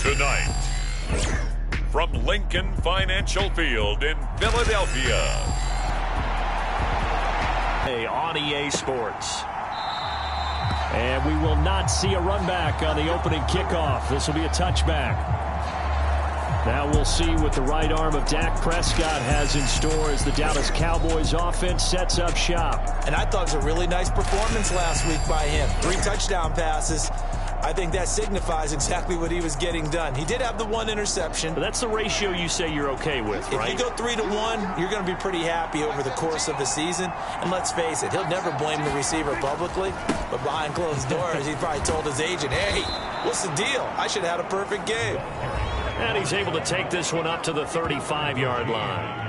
Tonight, from Lincoln Financial Field in Philadelphia. On EA Sports. And we will not see a run back on the opening kickoff. This will be a touchback. Now we'll see what the right arm of Dak Prescott has in store as the Dallas Cowboys offense sets up shop. And I thought it was a really nice performance last week by him. 3 touchdown passes. I think that signifies exactly what he was getting done. He did have the 1 interception. But that's the ratio you say you're okay with, right? If you go 3-to-1, you're going to be pretty happy over the course of the season. And let's face it, he'll never blame the receiver publicly. But behind closed doors, he probably told his agent, hey, what's the deal? I should have had a perfect game. And he's able to take this one up to the 35-yard line.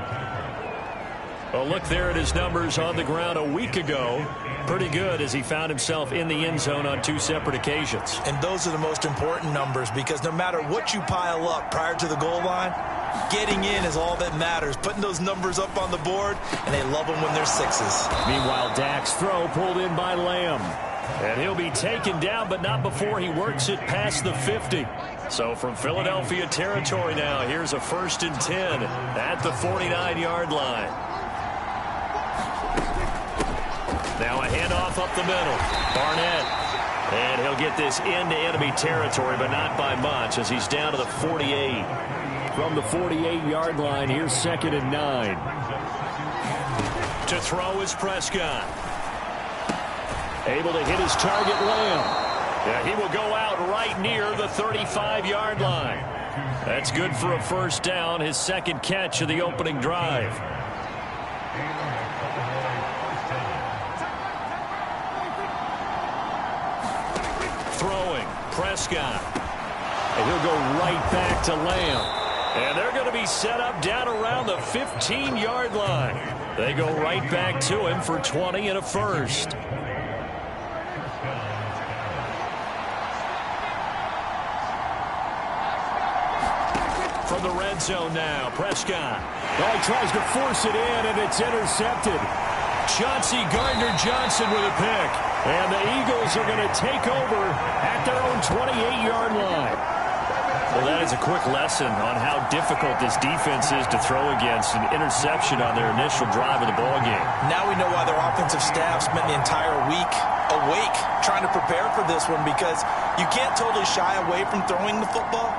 Well, look there at his numbers on the ground a week ago. Pretty good as he found himself in the end zone on 2 separate occasions. And those are the most important numbers because no matter what you pile up prior to the goal line, getting in is all that matters. Putting those numbers up on the board, and they love them when they're 6s. Meanwhile, Dak's throw pulled in by Lamb. And he'll be taken down, but not before he works it past the 50. So from Philadelphia territory now, here's a 1st and 10 at the 49-yard line. Now a handoff up the middle. Barnett. And he'll get this into enemy territory, but not by much as he's down to the 48. From the 48-yard line, here's 2nd and 9. To throw is Prescott. Able to hit his target, Lamb. Yeah, he will go out right near the 35-yard line. That's good for a 1st down, his 2nd catch of the opening drive. Throwing, Prescott. And he'll go right back to Lamb. And they're going to be set up down around the 15-yard line. They go right back to him for 20 and a 1st. From the red zone now, Prescott. Oh, he tries to force it in, and it's intercepted. Chauncey Gardner-Johnson with a pick. And the Eagles are going to take over at their own 28-yard line. Well, that is a quick lesson on how difficult this defense is to throw against. An interception on their initial drive of the ballgame. Now we know why their offensive staff spent the entire week awake trying to prepare for this one because you can't totally shy away from throwing the football.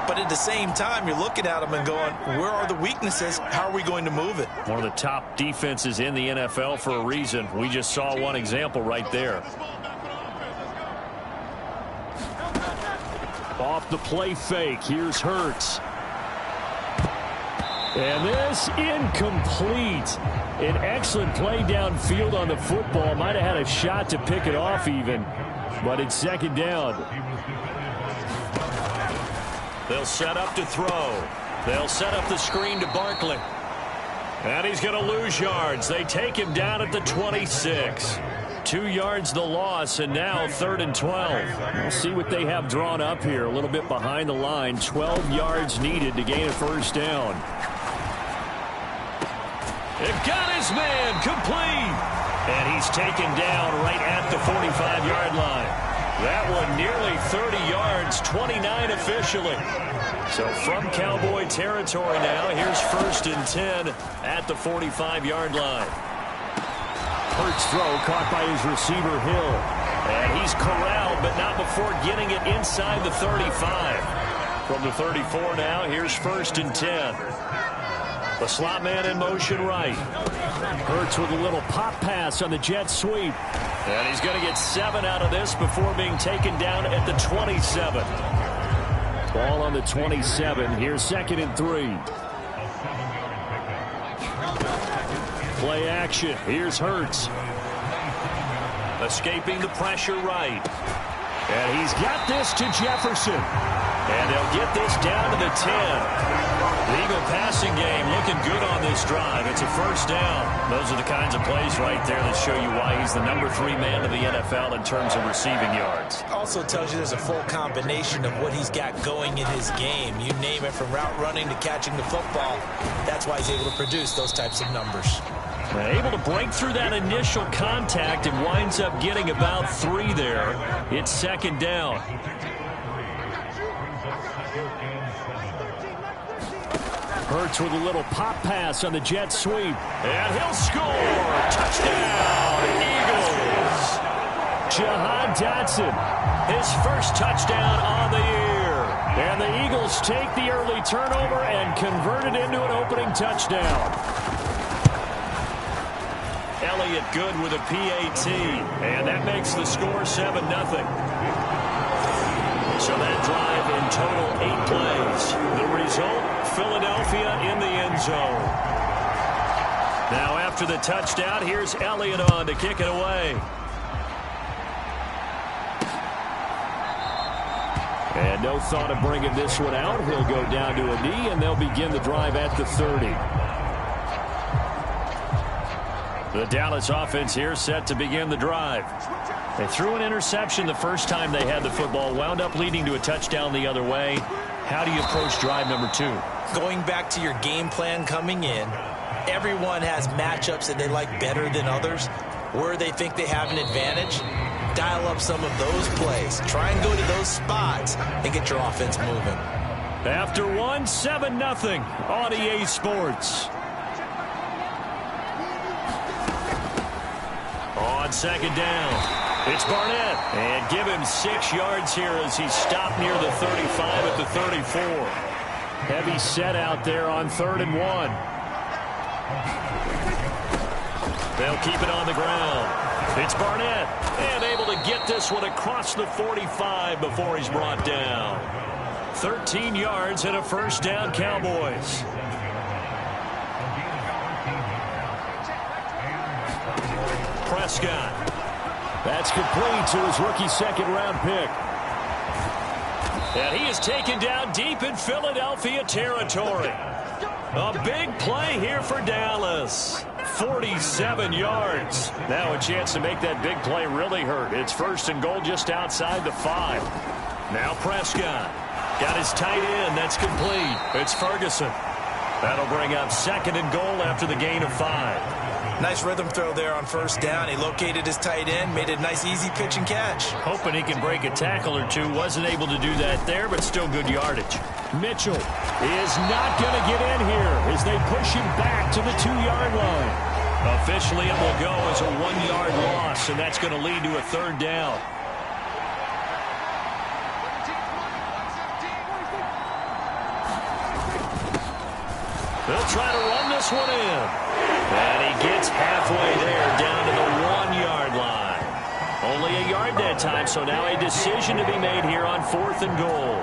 But at the same time, you're looking at them and going, where are the weaknesses? How are we going to move it? One of the top defenses in the NFL for a reason. We just saw one example right there. Off the play fake. Here's Hurts. And this incomplete. An excellent play downfield on the football. Might have had a shot to pick it off even. But it's 2nd down. They'll set up to throw. They'll set up the screen to Barkley. And he's going to lose yards. They take him down at the 26. 2 yards the loss, and now 3rd and 12. We'll see what they have drawn up here. A little bit behind the line. 12 yards needed to gain a 1st down. They've got his man complete. And he's taken down right at the 45-yard line. That one nearly 30 yards, 29 officially. So from Cowboy territory now, here's 1st and 10 at the 45-yard line. Hurts throw caught by his receiver Hill. And he's corralled, but not before getting it inside the 35. From the 34 now, here's 1st and 10. The slot man in motion right. Hurts with a little pop pass on the jet sweep. And he's going to get 7 out of this before being taken down at the 27. Ball on the 27. Here's 2nd and 3. Play action. Here's Hurts. Escaping the pressure right. And he's got this to Jefferson. And they'll get this down to the 10. The Eagle passing game looking good on this drive. It's a 1st down. Those are the kinds of plays right there that show you why he's the number 3 man of the NFL in terms of receiving yards. Also tells you there's a full combination of what he's got going in his game. You name it, from route running to catching the football. That's why he's able to produce those types of numbers. Able to break through that initial contact and winds up getting about 3 there. It's 2nd down. Hurts with a little pop pass on the jet sweep. And he'll score. Touchdown, Eagles. Jahan Dotson, his first touchdown on the year. And the Eagles take the early turnover and convert it into an opening touchdown. Elliott good with a PAT. And that makes the score 7-0. So that drive in total 8 plays. The result, Philadelphia in the end zone. Now after the touchdown, here's Elliott on to kick it away. And no thought of bringing this one out. He'll go down to a knee, and they'll begin the drive at the 30. The Dallas offense here set to begin the drive. They threw an interception the first time they had the football, wound up leading to a touchdown the other way. How do you approach drive number 2? Going back to your game plan coming in, everyone has matchups that they like better than others. Where they think they have an advantage, dial up some of those plays. Try and go to those spots and get your offense moving. After 7-0 on EA Sports. On second down, it's Barnett. And give him 6 yards here as he stopped near the 35 at the 34. Heavy set out there on 3rd and 1. They'll keep it on the ground. It's Barnett, and able to get this one across the 45 before he's brought down. 13 yards and a first down, Cowboys. Prescott. That's complete to his rookie second-round pick. And he is taken down deep in Philadelphia territory. A big play here for Dallas. 47 yards. Now a chance to make that big play really hurt. It's 1st and goal just outside the 5. Now Prescott. Got his tight end. That's complete. It's Ferguson. That'll bring up 2nd and goal after the gain of 5. Nice rhythm throw there on 1st down. He located his tight end, made a nice easy pitch and catch. Hoping he can break a tackle or two. Wasn't able to do that there, but still good yardage. Mitchell is not going to get in here as they push him back to the 2-yard line. Officially, it will go as a 1-yard loss, and that's going to lead to a 3rd down. They'll try to run this one in. And he gets halfway there, down to the 1-yard line. Only a yard that time, so now a decision to be made here on 4th and goal.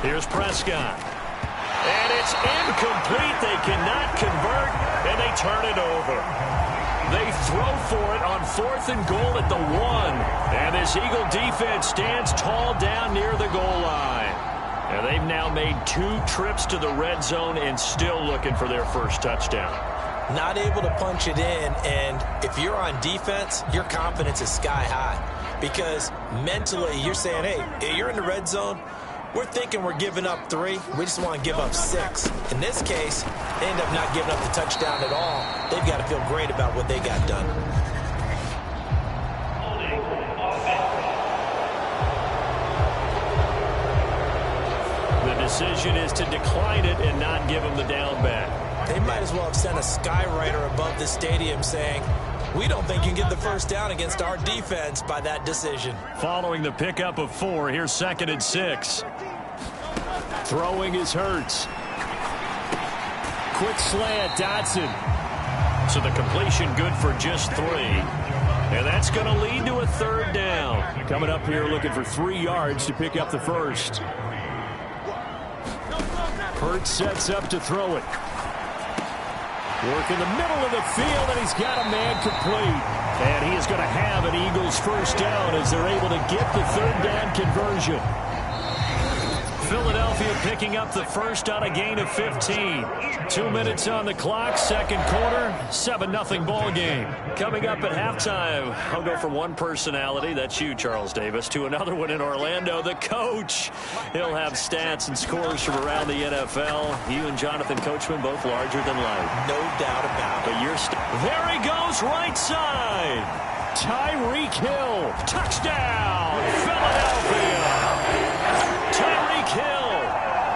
Here's Prescott. And it's incomplete. They cannot convert, and they turn it over. They throw for it on 4th and goal at the 1. And this Eagle defense stands tall down near the goal line. And they've now made 2 trips to the red zone and still looking for their first touchdown. Not able to punch it in, and if you're on defense, your confidence is sky high. Because mentally, you're saying, hey, you're in the red zone. We're thinking we're giving up 3. We just want to give up 6. In this case, they end up not giving up the touchdown at all. They've got to feel great about what they got done. The decision is to decline it and not give them the down back. They might as well have sent a skywriter above the stadium saying, we don't think you can get the first down against our defense by that decision. Following the pickup of 4, here's 2nd and 6. Throwing is Hurts. Quick slant, Dotson. So the completion good for just 3. And that's going to lead to a 3rd down. Coming up here looking for 3 yards to pick up the first. Hurts sets up to throw it. Work in the middle of the field, and he's got a man complete. And he is going to have an Eagles first down as they're able to get the 3rd down conversion. Philadelphia picking up the first on a gain of 15. 2 minutes on the clock, 2nd quarter, 7-0 ball game. Coming up at halftime, I'll go from one personality, that's you, Charles Davis, to another one in Orlando, the coach. He'll have stats and scores from around the NFL. You and Jonathan Coachman both larger than life. No doubt about it. But you're there he goes goes right side. Tyreek Hill, touchdown, Philadelphia. Tyreek Hill,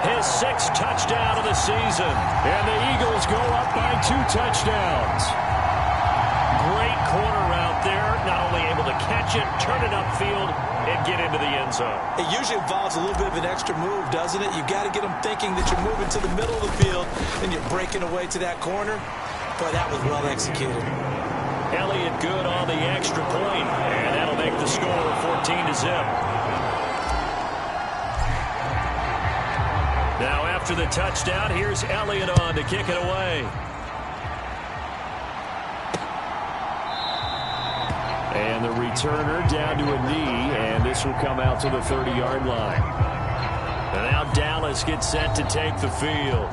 his 6th touchdown of the season. And the Eagles go up by 2 touchdowns. Great corner out there, not only able to catch it, turn it upfield, and get into the end zone. It usually involves a little bit of an extra move, doesn't it? You got to get them thinking that you're moving to the middle of the field and you're breaking away to that corner. Boy, that was well executed. Elliott good on the extra point, and that'll make the score 14-0. Now after the touchdown, here's Elliott on to kick it away. And the returner down to a knee, and this will come out to the 30-yard line. And now Dallas gets set to take the field.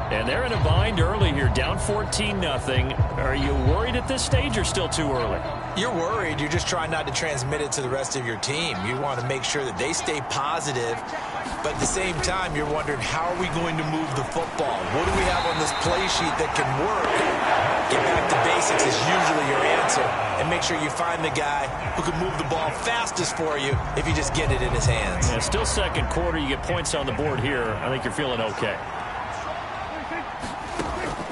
And they're in a bind early here, down 14-0. Are you worried at this stage or still too early? You're worried. You're just trying not to transmit it to the rest of your team. You want to make sure that they stay positive. But at the same time, you're wondering, how are we going to move the football? What do we have on this play sheet that can work? Get back to basics is usually your answer. And make sure you find the guy who can move the ball fastest for you if you just get it in his hands. Yeah, still second quarter. You get points on the board here. I think you're feeling okay.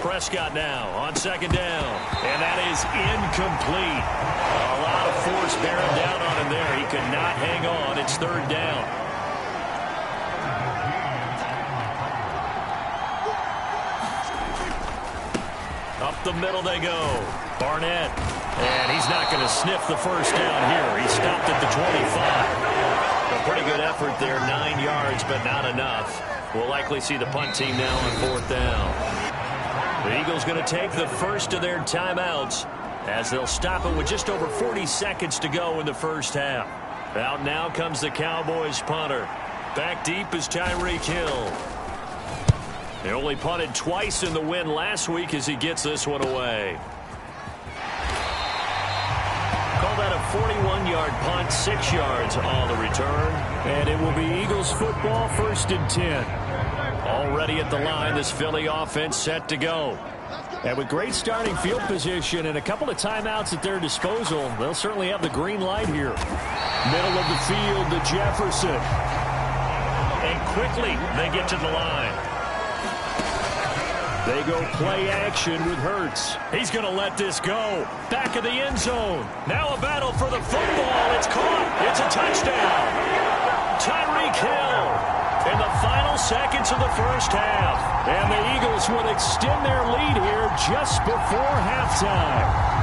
Prescott now on 2nd down. And that is incomplete. A lot of force bearing down on him there. He could not hang on. It's 3rd down. Up the middle they go. Barnett. And he's not going to sniff the first down here. He stopped at the 25. A pretty good effort there. 9 yards, but not enough. We'll likely see the punt team now on 4th down. The Eagles going to take the first of their timeouts as they'll stop it with just over 40 seconds to go in the first half. Out now comes the Cowboys punter. Back deep is Tyreek Hill. They only punted twice in the win last week as he gets this one away. Call that a 41-yard punt, 6 yards on the return. And it will be Eagles football, 1st and 10. Already at the line, this Philly offense set to go. And with great starting field position and a couple of timeouts at their disposal, they'll certainly have the green light here. Middle of the field to Jefferson. And quickly they get to the line. They go play action with Hurts. He's going to let this go. Back of the end zone. Now a battle for the football. It's caught. It's a touchdown. Tyreek Hill. In the final seconds of the first half. And the Eagles would extend their lead here just before halftime.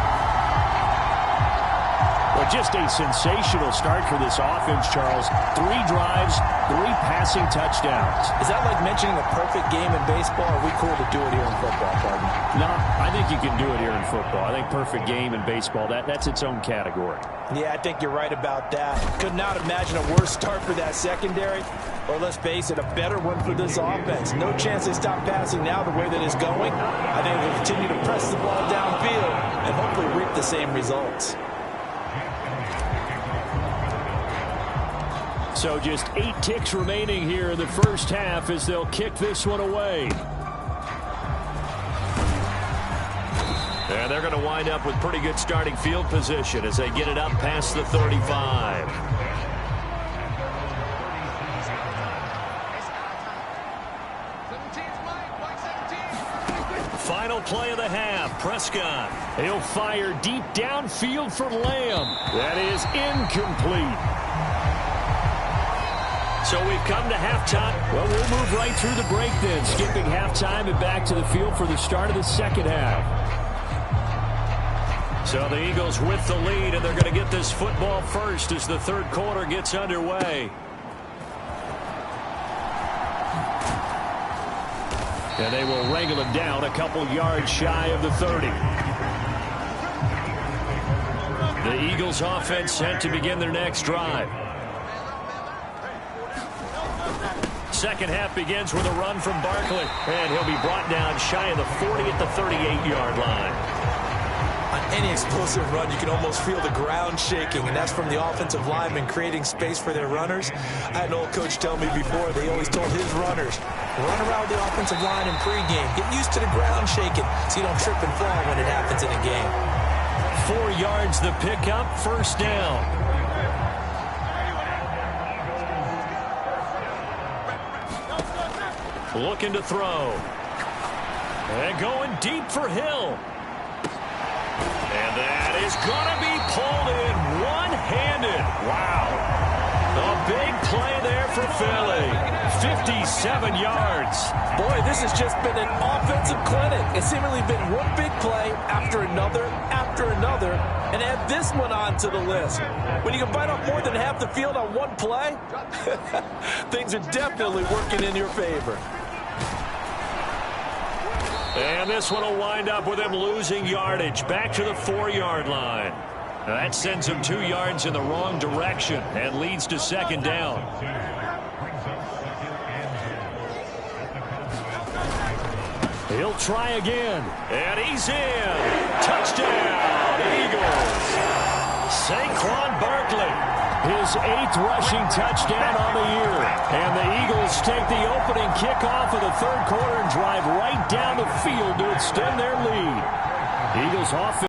Well, just a sensational start for this offense, Charles. 3 drives, 3 passing touchdowns. Is that like mentioning a perfect game in baseball? Or are we cool to do it here in football, pardon? No, I think you can do it here in football. I think perfect game in baseball, that's its own category. Yeah, I think you're right about that. Could not imagine a worse start for that secondary. Or let's face it, a better one for this offense. No chance they stop passing now the way that it's going. I think they'll continue to press the ball downfield and hopefully reap the same results. So just 8 ticks remaining here in the first half as they'll kick this one away. And they're going to wind up with pretty good starting field position as they get it up past the 35. Final play of the half. Prescott. He'll fire deep downfield for Lamb. That is incomplete. So we've come to halftime. Well, we'll move right through the break then, skipping halftime and back to the field for the start of the second half. So the Eagles with the lead, and they're going to get this football first as the third quarter gets underway. And they will wrangle him down a couple yards shy of the 30. The Eagles offense set to begin their next drive. Second half begins with a run from Barkley. And he'll be brought down shy of the 40 at the 38-yard line. On any explosive run, you can almost feel the ground shaking, and that's from the offensive linemen creating space for their runners. I had an old coach tell me before, they always told his runners, run around the offensive line in pregame. Get used to the ground shaking so you don't trip and fall when it happens in a game. 4 yards the pickup, first down. Looking to throw. And going deep for Hill. And that is going to be pulled in one-handed. Wow. A big play there for Philly. 57 yards. Boy, this has just been an offensive clinic. It's seemingly been one big play after another, and add this one on to the list. When you can bite off more than half the field on one play, things are definitely working in your favor. And this one will wind up with him losing yardage back to the 4-yard line. Now that sends him 2 yards in the wrong direction and leads to second down. He'll try again. And he's in. Touchdown, Eagles. Saquon Barkley, his 8th rushing touchdown on the year. And the Eagles take the opening kickoff of the 3rd quarter and drive right down the field to extend their lead. Eagles offense.